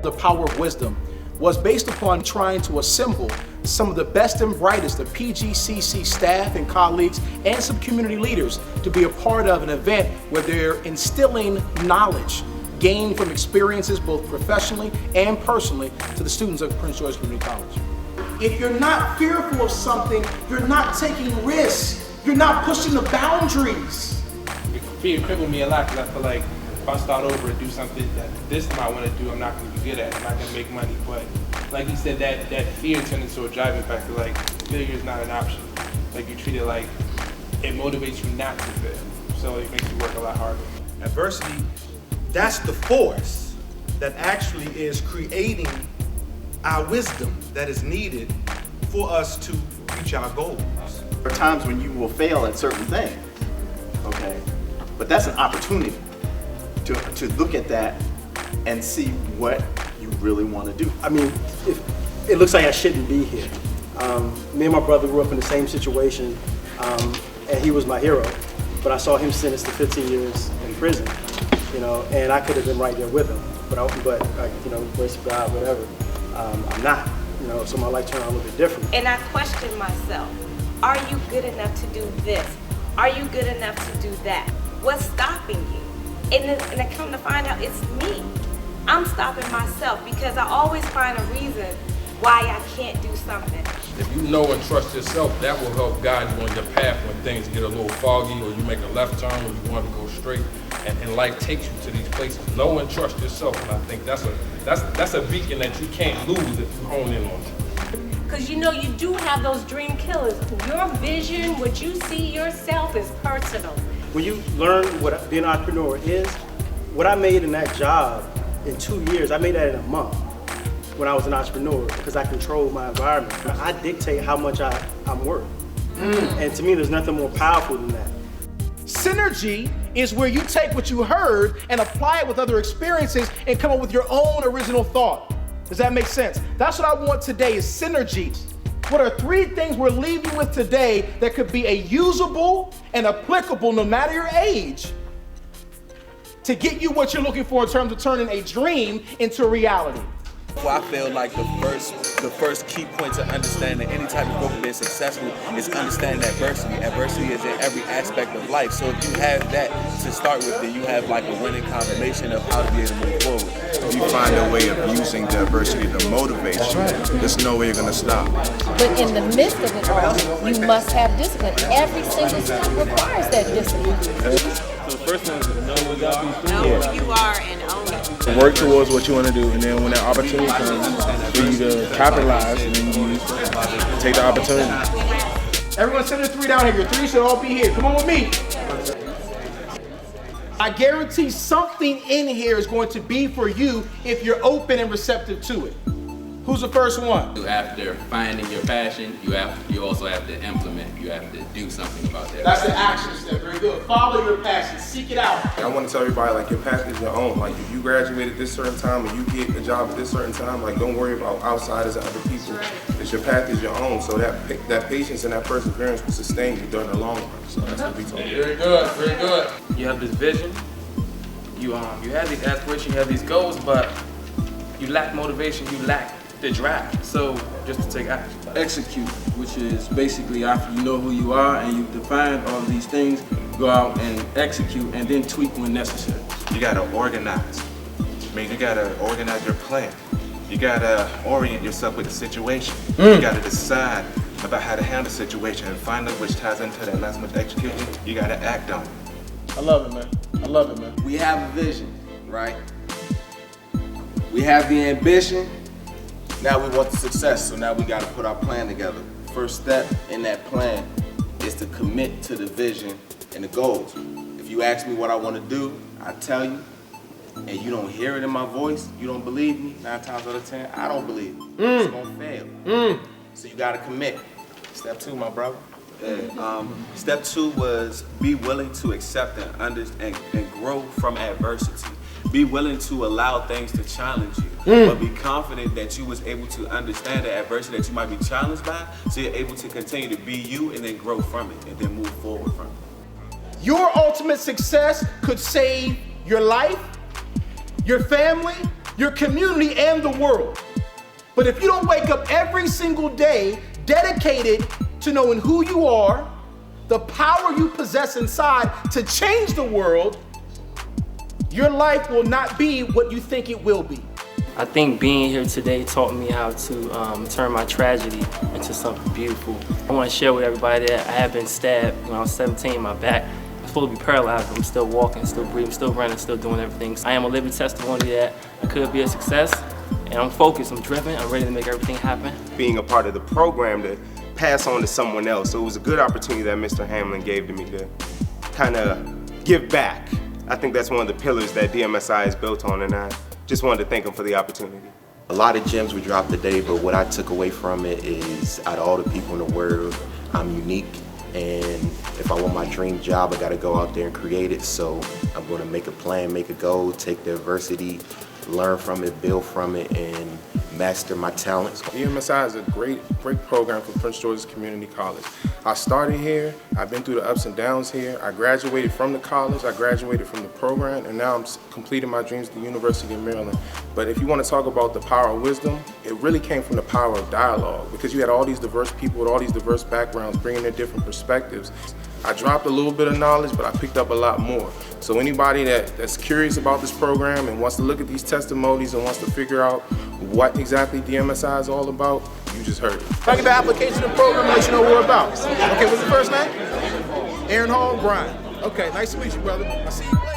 The power of wisdom was based upon trying to assemble some of the best and brightest of PGCC staff and colleagues and some community leaders to be a part of an event where they're instilling knowledge gained from experiences both professionally and personally to the students of Prince George Community College. If you're not fearful of something, you're not taking risks, you're not pushing the boundaries. Fear crippled me a lot because I feel like if I start over and do something that this time I want to do, I'm not going to be good at. I'm not going to make money. But like you said, that fear turned into a driving factor. Like failure is not an option. Like you treat it like it motivates you not to fail. So it makes you work a lot harder. Adversity, that's the force that actually is creating our wisdom that is needed for us to reach our goals. There are times when you will fail at certain things, okay? But that's an opportunity to look at that and see what you really want to do. I mean, it looks like I shouldn't be here. Me and my brother grew up in the same situation, and he was my hero. But I saw him sentenced to 15 years in prison, you know, and I could have been right there with him. But you know, grace of God, whatever. I'm not, you know, so my life turned out a little bit different. And I questioned myself, are you good enough to do this? Are you good enough to do that? What's stopping you? And I come to find out it's me. I'm stopping myself because I always find a reason why I can't do something. If you know and trust yourself, that will help guide you on your path when things get a little foggy or you make a left turn or you want to go straight and life takes you to these places. Know and trust yourself, and I think that's a beacon that you can't lose if you hone in on it. Because you know you do have those dream killers. Your vision, what you see yourself is personal. When you learn what being an entrepreneur is, what I made in that job in 2 years, I made that in a month when I was an entrepreneur because I controlled my environment. I dictate how much I'm worth. And to me, there's nothing more powerful than that. Synergy is where you take what you heard and apply it with other experiences and come up with your own original thought. Does that make sense? That's what I want today is synergy. What are 3 things we're leaving with today that could be a usable and applicable no matter your age to get you what you're looking for in terms of turning a dream into a reality? Well, I feel like the first key point to understanding any type of growth and being successful is understanding adversity. Adversity is in every aspect of life. So if you have that to start with, then you have like a winning combination of how to be able to move forward. If you find a way of using the adversity to motivate you, there's no way you're going to stop. But in the midst of it all, you must have discipline. Every single step requires that discipline. So the first one is know what you Know who you are and own it. Work towards what you want to do, and then when that opportunity comes, for you to capitalize, and then you take the opportunity. Everyone send the 3 down here. Your 3 should all be here. Come on with me. I guarantee something in here is going to be for you if you're open and receptive to it. Who's the first one? After finding your passion, you also have to implement. You have to do something about that. That's the action step. Very good. Follow your passion. Seek it out. I want to tell everybody, like, your path is your own. Like, if you graduate at this certain time and you get a job at this certain time, like, don't worry about outsiders and other people. Because your path is your own. So that patience and that perseverance will sustain you during the long run. So that's what we told you. Very good, very good. You have this vision. You have these aspirations. You have these goals, but you lack motivation. You lack the drive. So just to take action. Execute, which is basically after you know who you are and you've defined all of these things, go out and execute and then tweak when necessary. You got to organize. I mean, you got to organize your plan. You got to orient yourself with the situation. You got to decide about how to handle the situation and find out which ties into that. Not so much executing, you got to act on it. I love it, man. I love it, man. We have a vision, right? We have the ambition. Now we want the success, so now we got to put our plan together. First step in that plan is to commit to the vision and the goals. If you ask me what I want to do, I tell you, and you don't hear it in my voice, you don't believe me, 9 times out of 10, I don't believe you. It's going to fail. So you got to commit. Step 2, my brother. Step 2 was be willing to accept and grow from adversity. Be willing to allow things to challenge you, but be confident that you was able to understand the adversity that you might be challenged by, so you're able to continue to be you and then grow from it and then move forward from it. Your ultimate success could save your life, your family, your community, and the world. But if you don't wake up every single day dedicated to knowing who you are, the power you possess inside to change the world, your life will not be what you think it will be. I think being here today taught me how to turn my tragedy into something beautiful. I want to share with everybody that I have been stabbed when I was 17 in my back. I'm supposed to be paralyzed, but I'm still walking, still breathing, still running, still doing everything. I am a living testimony that I could be a success, and I'm focused, I'm driven, I'm ready to make everything happen. Being a part of the program to pass on to someone else, so it was a good opportunity that Mr. Hamlin gave to me to kind of give back. I think that's one of the pillars that DMSI is built on, and I just wanted to thank him for the opportunity. A lot of gems were dropped today, but what I took away from it is, out of all the people in the world, I'm unique, and if I want my dream job, I gotta go out there and create it. So I'm gonna make a plan, make a goal, take the adversity, learn from it, build from it, and master my talents. DMSI is a great program for Prince George's Community College. I started here, I've been through the ups and downs here. I graduated from the college, I graduated from the program, and now I'm completing my dreams at the University of Maryland. But if you want to talk about the power of wisdom, it really came from the power of dialogue, because you had all these diverse people with all these diverse backgrounds bringing their different perspectives. I dropped a little bit of knowledge, but I picked up a lot more. So anybody that's curious about this program and wants to look at these testimonies and wants to figure out what exactly DMSI is all about, you just heard it. I'll get the application and program and let you know what we're about. Okay, what's your first name? Aaron Hall, Brian. Okay, nice to meet you, brother. I'll see you later.